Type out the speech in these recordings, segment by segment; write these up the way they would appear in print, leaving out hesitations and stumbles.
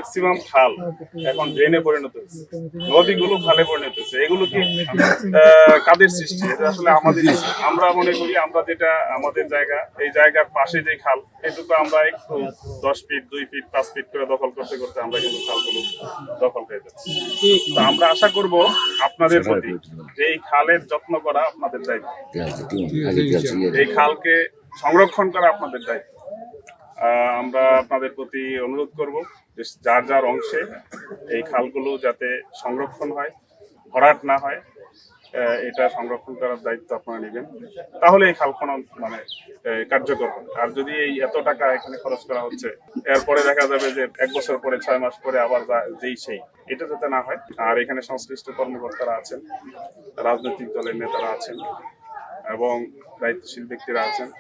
Maximum খাল এখন ড্রেনে পরিণত হয়েছে, নদীগুলো খালে পরিণত হয়েছে। এগুলো কি কাদের সৃষ্টি? এটা আসলে আমাদের। আমরা মনে করি আমরা যেটা আমাদের জায়গা, এই জায়গার পাশে যে খাল, এটুকু আমরা একটু 10 ফিট 2 ফিট 5 ফিট করে দখল করতে করতে আমরা কিন্তু খালগুলো দখল হয়ে যাচ্ছি। তো আমরা আশা করব আপনাদের প্রতি যে এই খালের যত্ন করা আপনাদের দায়িত্ব, এই খালকে সংরক্ষণ করা আপনাদের দায়িত্ব। আমরা আপনাদের প্রতি অনুরোধ করব যে যার যার অংশে এই খালগুলো যাতে সংরক্ষণ হয়, ভরাট না হয়, এটা সংরক্ষণ করার দায়িত্ব আপনারা নেবেন। তাহলে এই খাল খনন মানে কার্যকর হবে। আর যদি এই এত টাকা এখানে খরচ করা হচ্ছে, এরপরে দেখা যাবে যে 1 বছর পরে 6 মাস পরে আবার যেই সেই, এটা যাতে না হয়। আর এখানে সংশ্লিষ্ট কর্মকর্তারা আছেন, রাজনৈতিক দলের নেতারা আছেন এবং দায়িত্বশীল ব্যক্তিরা আছেন।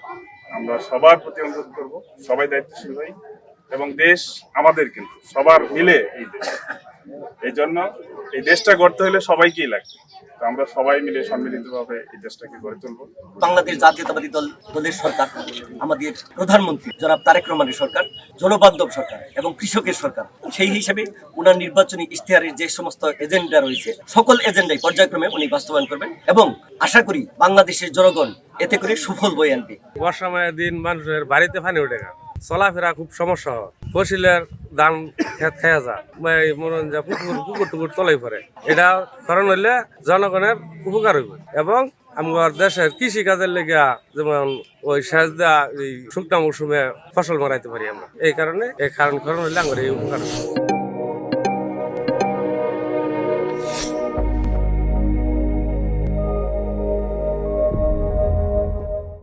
আমরা সবার প্রতি অনুরোধ করব, সবাই দায়িত্বশীল হই এবং দেশ আমাদের, কিন্তু সবার মিলে এই দেশ। এই জন্য এই দেশটা গড়তে হলে সবাইকেই লাগবে। তো আমরা সবাই মিলে সম্মিলিতভাবে এই দেশটাকে গড়ে তুলব। বাংলাদেশ জাতীয়তাবাদী দলের সরকার, আমাদের প্রধানমন্ত্রী জনাব তারেক রহমানের সরকার, জনবান্ধব সরকার এবং কৃষকের সরকার। সেই হিসেবে উনার নির্বাচনী ইশতেহারের যে সমস্ত এজেন্ডা রয়েছে, সকল এজেন্ডাই পর্যায়ক্রমে উনি বাস্তবায়ন করবেন এবং আশা করি বাংলাদেশের জনগণ এতে করে সুফল বয়ে আনবে। বর্ষাময়ের দিন মানুষের বাড়িতে পানি উঠে গেল, চলাফেরা খুব সমস্যা হয়, ফসিলের ধান খেত খেয়া যা মরণ যা পুকুর টুকুর তলাই পড়ে। এটা কারণ হইলে জনগণের উপকার হইব এবং আমার দেশের কৃষি কাজের লেগে যেমন ওই সেচ দেওয়া এই শুকনা মৌসুমে ফসল মারাইতে পারি আমরা। এই কারণে এই কারণ হইলে আমার এই উপকার।